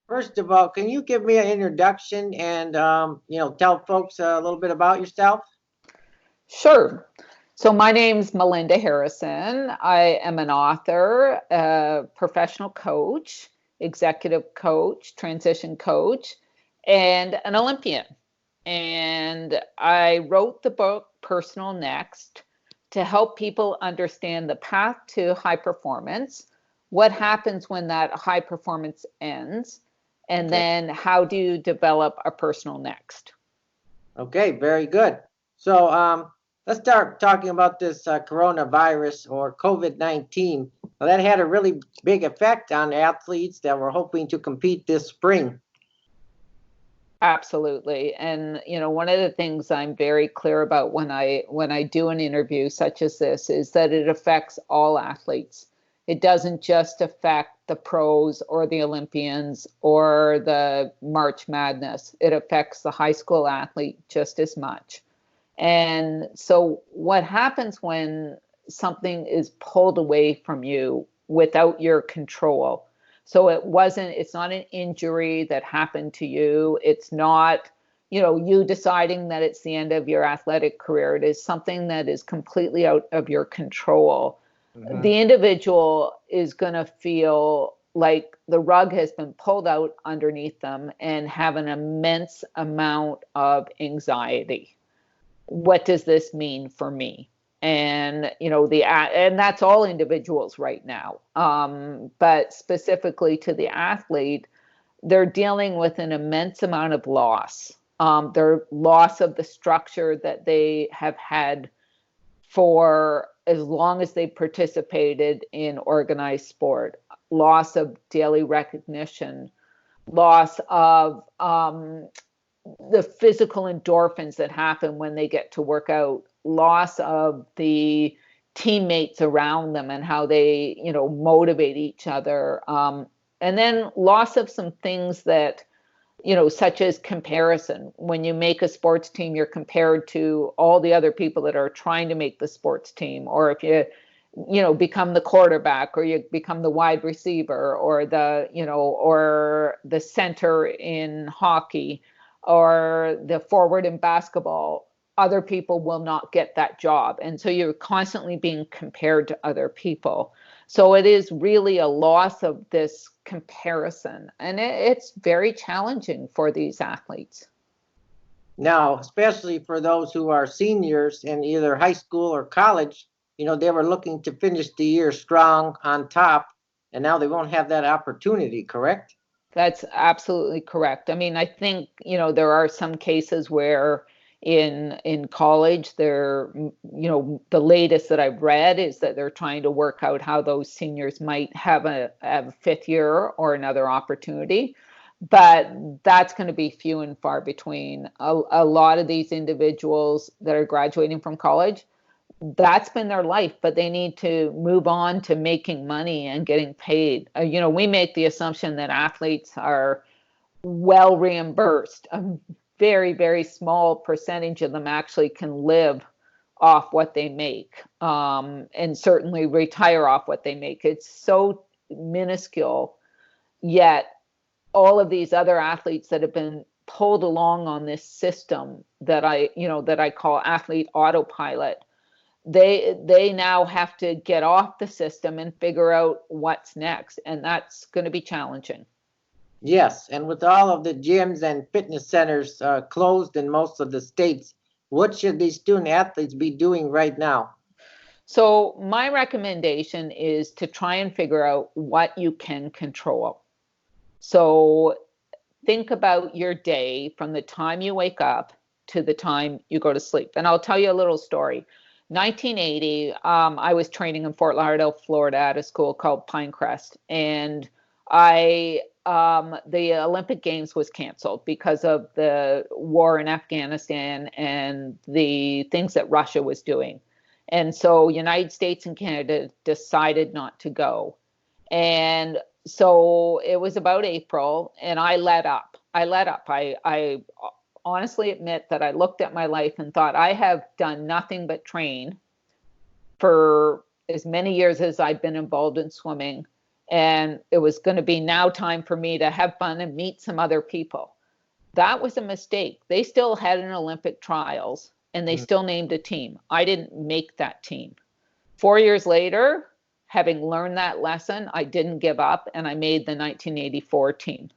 First of all, can you give me an introduction and tell folks a little bit about yourself? Sure. So my name's Melinda Harrison. I am an author, a professional coach, executive coach, transition coach, and an Olympian. And I wrote the book Personal Next to help people understand the path to high performance, what happens when that high performance ends, and Okay. then how do you develop a personal next. Okay, very good. So let's start talking about this coronavirus or COVID-19. Well, that had a really big effect on athletes that were hoping to compete this spring. Absolutely. And one of the things I'm very clear about when I do an interview such as this is that it affects all athletes. It doesn't just affect the pros or the Olympians or the March Madness. It affects the high school athlete just as much. And so what happens when something is pulled away from you without your control? So it's not an injury that happened to you. It's not, you deciding that it's the end of your athletic career. It is something that is completely out of your control. Hmm. The individual is going to feel like the rug has been pulled out underneath them and have an immense amount of anxiety. What does this mean for me? And and that's all individuals right now, but specifically to the athlete, they're dealing with an immense amount of loss. Their loss of the structure that they have had for as long as they participated in organized sport, loss of daily recognition, loss of the physical endorphins that happen when they get to work out, loss of the teammates around them and how they, motivate each other. And then loss of some things that, such as comparison. When you make a sports team, you're compared to all the other people that are trying to make the sports team. Or if you become the quarterback, or you become the wide receiver, or or the center in hockey, or the forward in basketball, other people will not get that job. And so you're constantly being compared to other people. So it is really a loss of this comparison. And it's very challenging for these athletes. Now, especially for those who are seniors in either high school or college, they were looking to finish the year strong on top, and now they won't have that opportunity, correct? That's absolutely correct. I mean, I think, there are some cases where in college the latest that I've read is that they're trying to work out how those seniors might have a fifth year or another opportunity. But that's going to be few and far between. A lot of these individuals that are graduating from college, that's been their life, but they need to move on to making money and getting paid. We make the assumption that athletes are well reimbursed. A very, very small percentage of them actually can live off what they make, and certainly retire off what they make. It's so minuscule, yet all of these other athletes that have been pulled along on this system that I call athlete autopilot, they now have to get off the system and figure out what's next, and that's going to be challenging. Yes, and with all of the gyms and fitness centers closed in most of the states, what should these student athletes be doing right now? So my recommendation is to try and figure out what you can control. So think about your day from the time you wake up to the time you go to sleep. And I'll tell you a little story. 1980, I was training in Fort Lauderdale, Florida, at a school called Pinecrest, and the Olympic Games was canceled because of the war in Afghanistan and the things that Russia was doing. And so United States and Canada decided not to go. And so it was about April, and I let up. I honestly admit that I looked at my life and thought, I have done nothing but train for as many years as I've been involved in swimming. and it was going to be now time for me to have fun and meet some other people. That was a mistake. They still had an Olympic trials and they still named a team. I didn't make that team. 4 years later, having learned that lesson, I didn't give up and I made the 1984 team.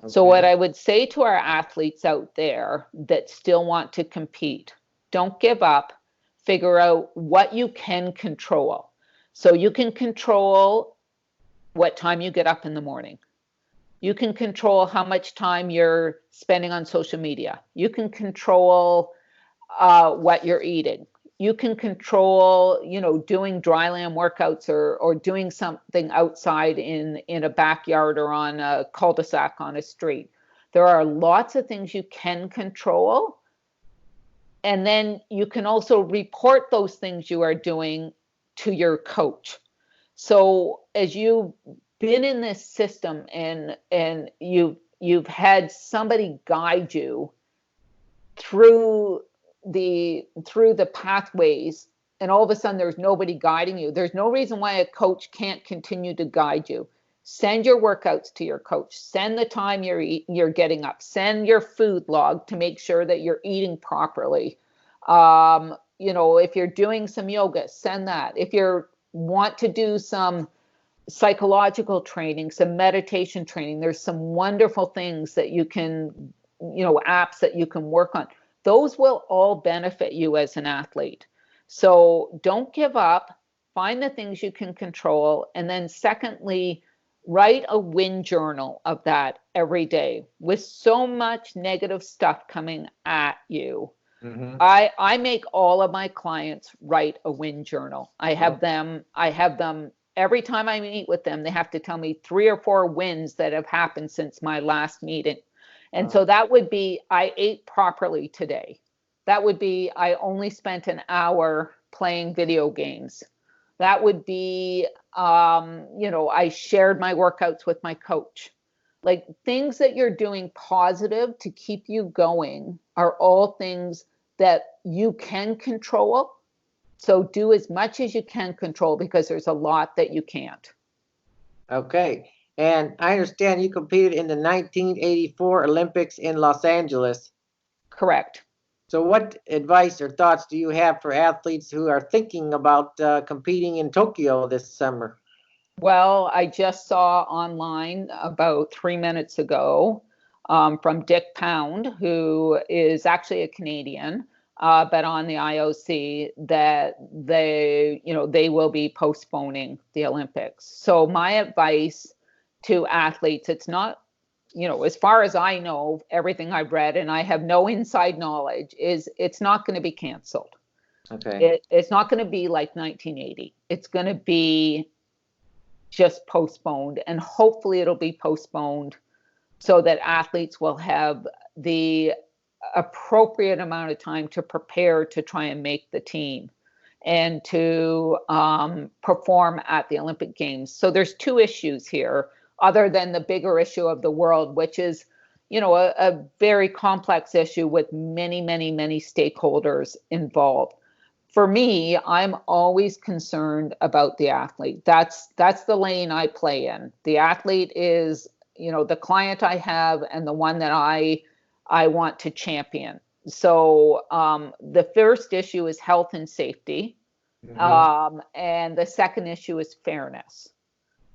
Okay. So what I would say to our athletes out there that still want to compete, don't give up. Figure out what you can control. So you can control what time you get up in the morning. You can control how much time you're spending on social media. You can control what you're eating. You can control, doing dry land workouts or doing something outside in a backyard or on a cul-de-sac on a street. There are lots of things you can control. And then you can also report those things you are doing to your coach. So as you've been in this system and you've had somebody guide you through the pathways, and all of a sudden there's nobody guiding you. There's no reason why a coach can't continue to guide you. Send your workouts to your coach. Send the time you're getting up. Send your food log to make sure that you're eating properly. If you're doing some yoga, send that. If you want to do some psychological training, some meditation training, there's some wonderful things that you can, apps that you can work on. Those will all benefit you as an athlete. So don't give up. Find the things you can control. And then secondly, write a win journal of that every day. With so much negative stuff coming at you, I make all of my clients write a win journal. I have them every time I meet with them, they have to tell me 3 or 4 wins that have happened since my last meeting. And so that would be, I ate properly today. That would be, I only spent an hour playing video games. That would be, I shared my workouts with my coach. Like, things that you're doing positive to keep you going are all things that you can control. So do as much as you can control, because there's a lot that you can't. Okay. And I understand you competed in the 1984 Olympics in Los Angeles. Correct. So what advice or thoughts do you have for athletes who are thinking about competing in Tokyo this summer? Well, I just saw online about 3 minutes ago from Dick Pound, who is actually a Canadian, but on the IOC, that they will be postponing the Olympics. So my advice to athletes, it's not, as far as I know, everything I've read, and I have no inside knowledge, is it's not going to be canceled. Okay. It's not going to be like 1980. It's going to be just postponed, and hopefully it'll be postponed so that athletes will have the appropriate amount of time to prepare to try and make the team and to perform at the Olympic Games. So there's 2 issues here, other than the bigger issue of the world, which is, a very complex issue with many, many, many stakeholders involved. For me, I'm always concerned about the athlete. That's the lane I play in. The athlete is, the client I have and the one that I want to champion. So the first issue is health and safety. And the second issue is fairness.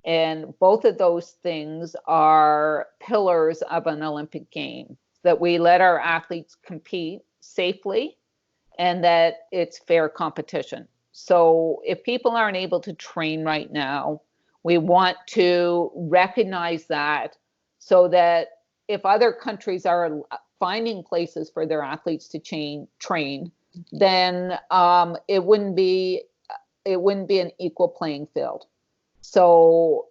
And both of those things are pillars of an Olympic game, that we let our athletes compete safely and that it's fair competition. So if people aren't able to train right now, we want to recognize that, so that if other countries are finding places for their athletes to train, then it wouldn't be an equal playing field. So,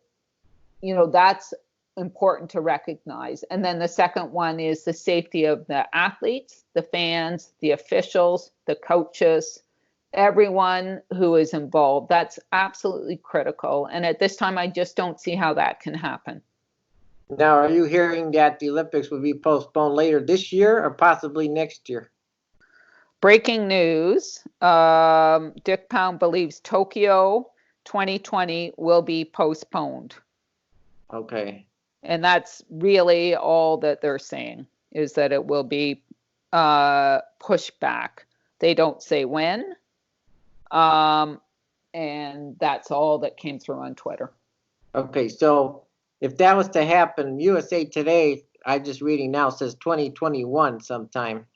that's important to recognize. And then the second one is the safety of the athletes, the fans, the officials, the coaches, everyone who is involved. That's absolutely critical. And at this time, I just don't see how that can happen. Now, are you hearing that the Olympics will be postponed later this year or possibly next year? Breaking news, Dick Pound believes Tokyo 2020 will be postponed. Okay. And that's really all that they're saying, is that it will be pushed back. They don't say when. And that's all that came through on Twitter. Okay, so if that was to happen, USA Today, I'm just reading now, says 2021 sometime.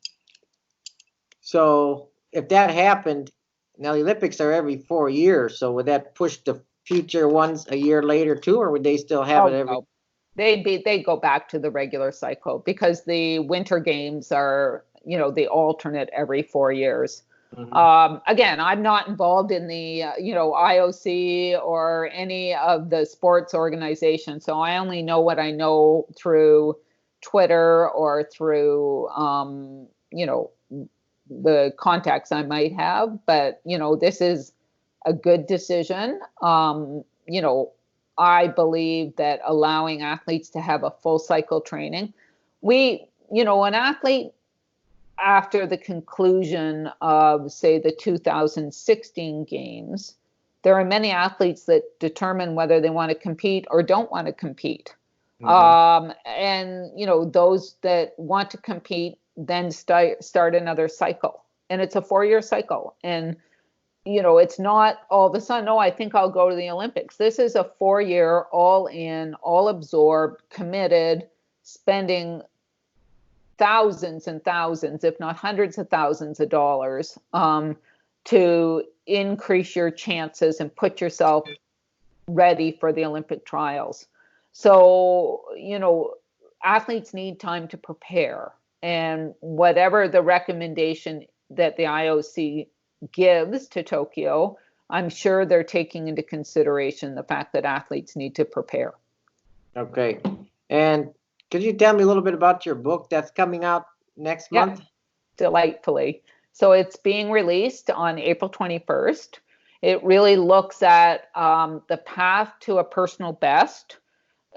So if that happened, now the Olympics are every 4 years, so would that push the future ones a year later too, or would they still have it every? No. They go back to the regular cycle, because the winter games are, the alternate every 4 years. Again, I'm not involved in the IOC or any of the sports organizations, so I only know what I know through Twitter or through the contacts I might have. But this is a good decision. I believe that allowing athletes to have a full cycle training, an athlete, after the conclusion of, say, the 2016 games, there are many athletes that determine whether they want to compete or don't want to compete. And those that want to compete then start another cycle, and it's a 4-year cycle. And it's not all of a sudden, I think I'll go to the Olympics. This is a 4-year, all in, all absorbed, committed, spending thousands and thousands, if not hundreds of thousands of dollars, to increase your chances and put yourself ready for the Olympic trials. So, athletes need time to prepare. And whatever the recommendation that the IOC gives to Tokyo, I'm sure they're taking into consideration the fact that athletes need to prepare. Okay. And could you tell me a little bit about your book that's coming out next month? Delightfully. So it's being released on April 21st. It really looks at the path to a personal best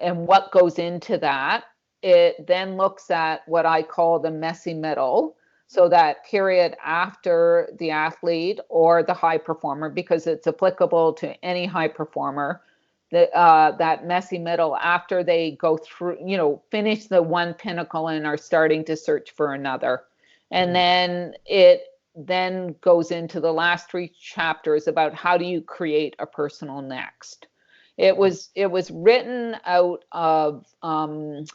and what goes into that. It then looks at what I call the messy middle. So that period after the athlete or the high performer, because it's applicable to any high performer, that messy middle after they go through, finish the one pinnacle and are starting to search for another. And then it then goes into the last 3 chapters about how do you create a personal next. It was written out of a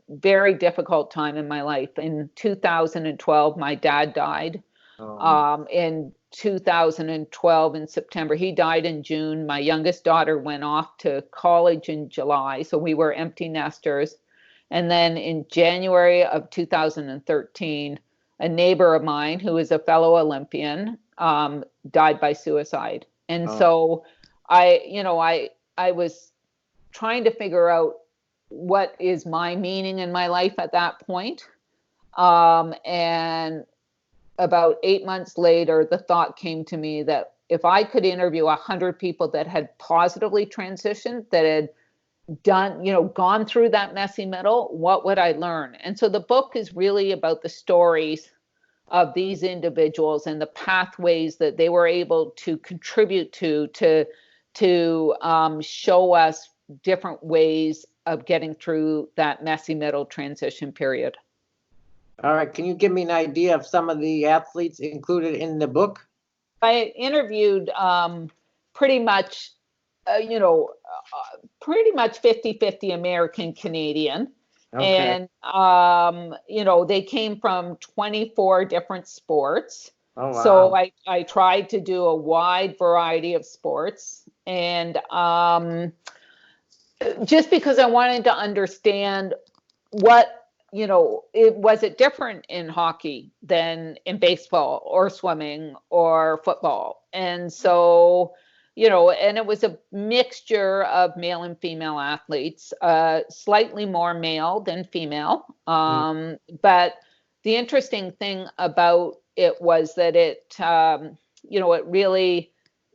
very difficult time in my life. In 2012, my dad died. In 2012, in September, he died in June. My youngest daughter went off to college in July, so we were empty nesters. And then in January of 2013, a neighbor of mine who is a fellow Olympian died by suicide. And so I was trying to figure out what is my meaning in my life at that point. And about 8 months later, the thought came to me that if I could interview 100 people that had positively transitioned, that had done, gone through that messy middle, what would I learn? And so the book is really about the stories of these individuals and the pathways that they were able to contribute to show us different ways of getting through that messy middle transition period. All right. Can you give me an idea of some of the athletes included in the book? I interviewed pretty much 50-50 American Canadian. Okay. And, they came from 24 different sports. Oh, wow. So I tried to do a wide variety of sports. And just because I wanted to understand what, was it different in hockey than in baseball or swimming or football? And so, and it was a mixture of male and female athletes, slightly more male than female. But the interesting thing about it was that it, it really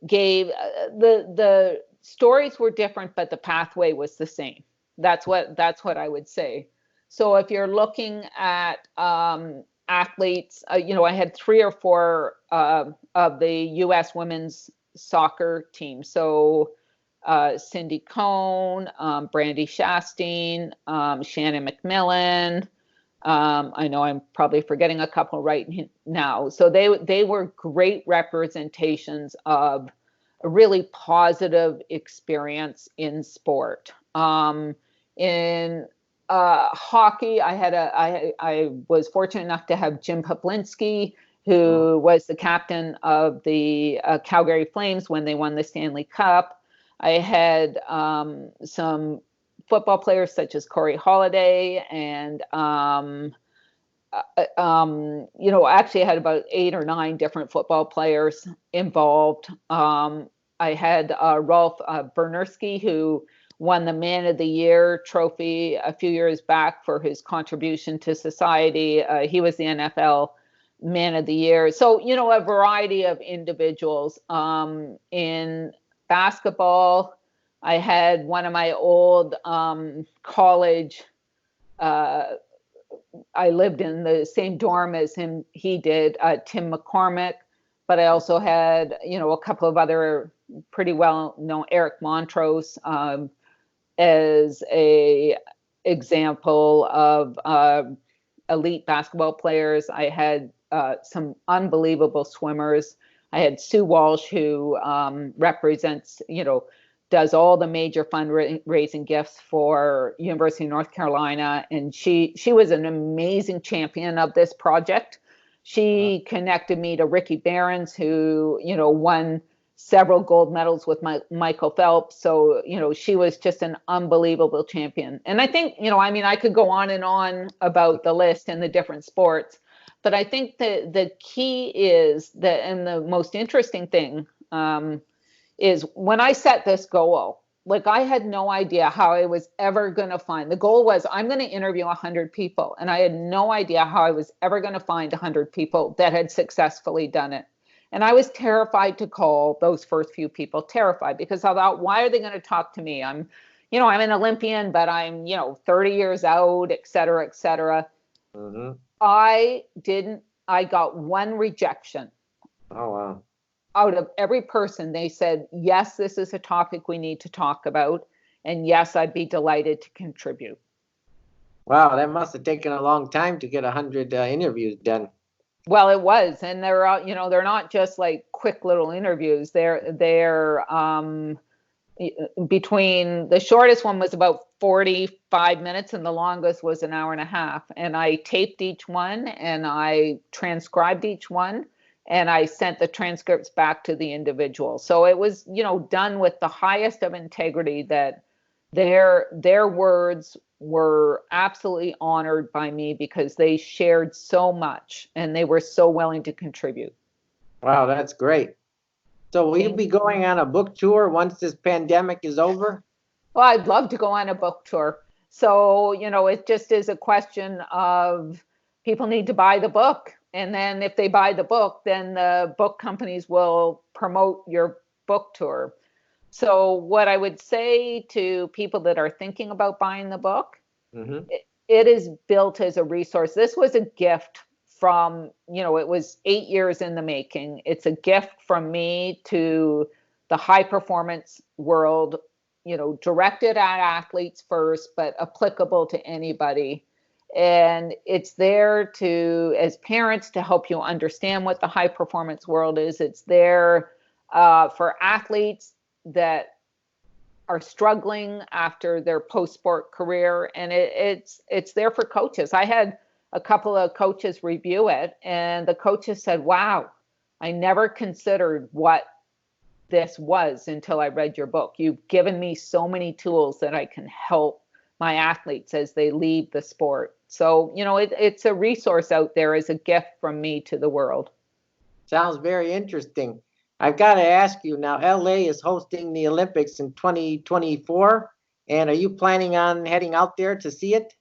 gave the stories were different, but the pathway was the same. That's what I would say. So if you're looking at athletes, I had 3 or 4 of the U.S. women's soccer team. So Cindy Cohn, Brandy Shastine, Shannon McMillan. I know I'm probably forgetting a couple right now. So they were great representations of a really positive experience in sport. In hockey, I was fortunate enough to have Jim Peplinski, who was the captain of the Calgary Flames when they won the Stanley Cup. I had some football players such as Corey Holiday and actually I had about 8 or 9 different football players involved. I had Rolf Bernerski, who won the Man of the Year trophy a few years back for his contribution to society. He was the NFL Man of the Year. So, a variety of individuals. In basketball, I had one of my old college, I lived in the same dorm as he did, Tim McCormick, but I also had, a couple of other pretty well known, Eric Montrose, as a example of elite basketball players. I had some unbelievable swimmers. I had Sue Walsh, who represents, does all the major fundraising gifts for University of North Carolina. And she was an amazing champion of this project. She connected me to Ricky Behrens, who, won several gold medals with Michael Phelps. So, she was just an unbelievable champion. And I think, I could go on and on about the list and the different sports, but I think that the key is that, and the most interesting thing is when I set this goal, like I had no idea how I was ever going to find, the goal was I'm going to interview 100 people. And I had no idea how I was ever going to find 100 people that had successfully done it. And I was terrified to call those first few people, terrified, because I thought, why are they going to talk to me? I'm an Olympian, but I'm, 30 years out, et cetera, et cetera. Mm-hmm. I got one rejection. Oh, wow. Out of every person, they said, yes, this is a topic we need to talk about. And yes, I'd be delighted to contribute. Wow, that must have taken a long time to get 100 interviews done. Well, it was. And they're, they're not just like quick little interviews. They're between, the shortest one was about 45 minutes and the longest was an hour and a half. And I taped each one and I transcribed each one. And I sent the transcripts back to the individual. So it was, done with the highest of integrity, that their words were absolutely honored by me because they shared so much and they were so willing to contribute. Wow, that's great. So will you be going on a book tour once this pandemic is over? Well, I'd love to go on a book tour. So, it just is a question of people need to buy the book. And then if they buy the book, then the book companies will promote your book tour. So what I would say to people that are thinking about buying the book, mm-hmm. it is built as a resource. This was a gift from, it was 8 years in the making. It's a gift from me to the high performance world, directed at athletes first, but applicable to anybody. And it's there to, as parents, to help you understand what the high performance world is. It's there for athletes that are struggling after their post-sport career. And it's there for coaches. I had a couple of coaches review it, and the coaches said, wow, I never considered what this was until I read your book. You've given me so many tools that I can help my athletes as they leave the sport. So, it's a resource out there as a gift from me to the world. Sounds very interesting. I've got to ask you now, LA is hosting the Olympics in 2024. And are you planning on heading out there to see it?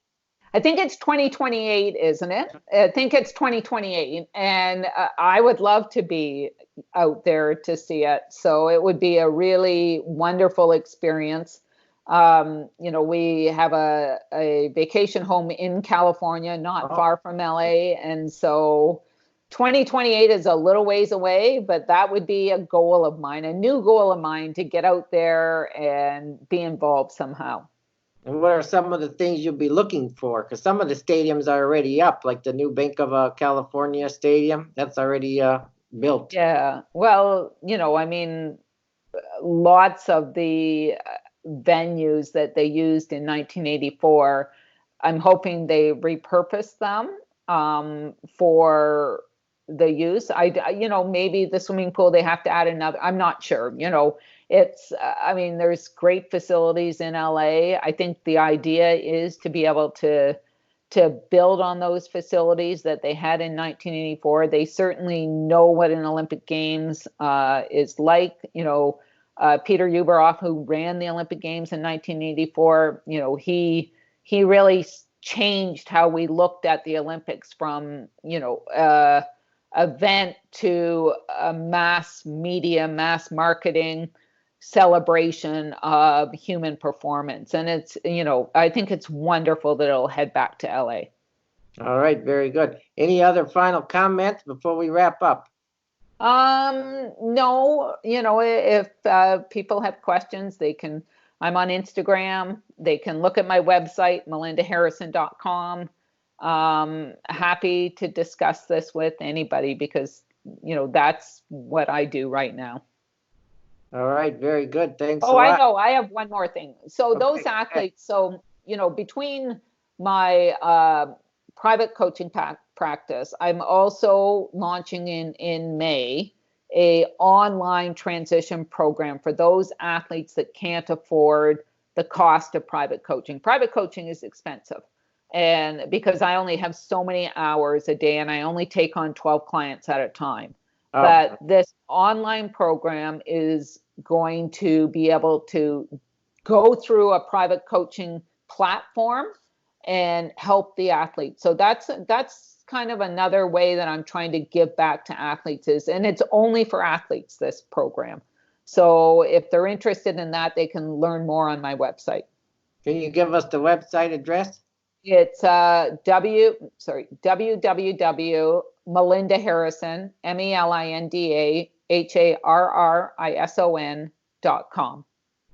I think it's 2028, isn't it? I think it's 2028. And I would love to be out there to see it. So it would be a really wonderful experience. We have a vacation home in California, not far from LA. And so 2028 is a little ways away, but that would be a goal of mine, a new goal of mine, to get out there and be involved somehow. And what are some of the things you'll be looking for? Because some of the stadiums are already up, like the new Bank of California Stadium. That's already built. Yeah. Well, I mean, lots of the venues that they used in 1984, I'm hoping they repurpose them for the use. Maybe the swimming pool, they have to add another. I'm not sure. It's, I mean, there's great facilities in LA. I think the idea is to be able to build on those facilities that they had in 1984. They certainly know what an Olympic Games is like. Peter Ueberhoff, who ran the Olympic Games in 1984, he really changed how we looked at the Olympics from, event to a mass media, mass marketing celebration of human performance. And it's, I think it's wonderful that it'll head back to LA. All right, very good. Any other final comments before we wrap up? No, if people have questions, I'm on Instagram. They can look at my website, melindaharrison.com. Happy to discuss this with anybody because, that's what I do right now. All right, very good. Thanks a Oh, lot. I know. I have one more thing. So Okay, those athletes, so, between my private coaching practice, I'm also launching in May a online transition program for those athletes that can't afford the cost of private coaching. Private coaching is expensive. And because I only have so many hours a day and I only take on 12 clients at a time. Oh. But this online program is going to be able to go through a private coaching platform and help the athletes. So that's kind of another way that I'm trying to give back to athletes and it's only for athletes, this program. So if they're interested in that, they can learn more on my website. Can you give us the website address? It's www.Melinda Harrison, MElindaHarrison.com.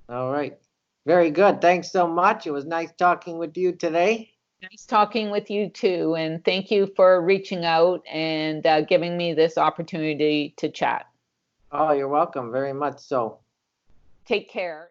All right. Very good. Thanks so much. It was nice talking with you today. Nice talking with you too. And thank you for reaching out and giving me this opportunity to chat. Oh, you're welcome. Very much so. Take care.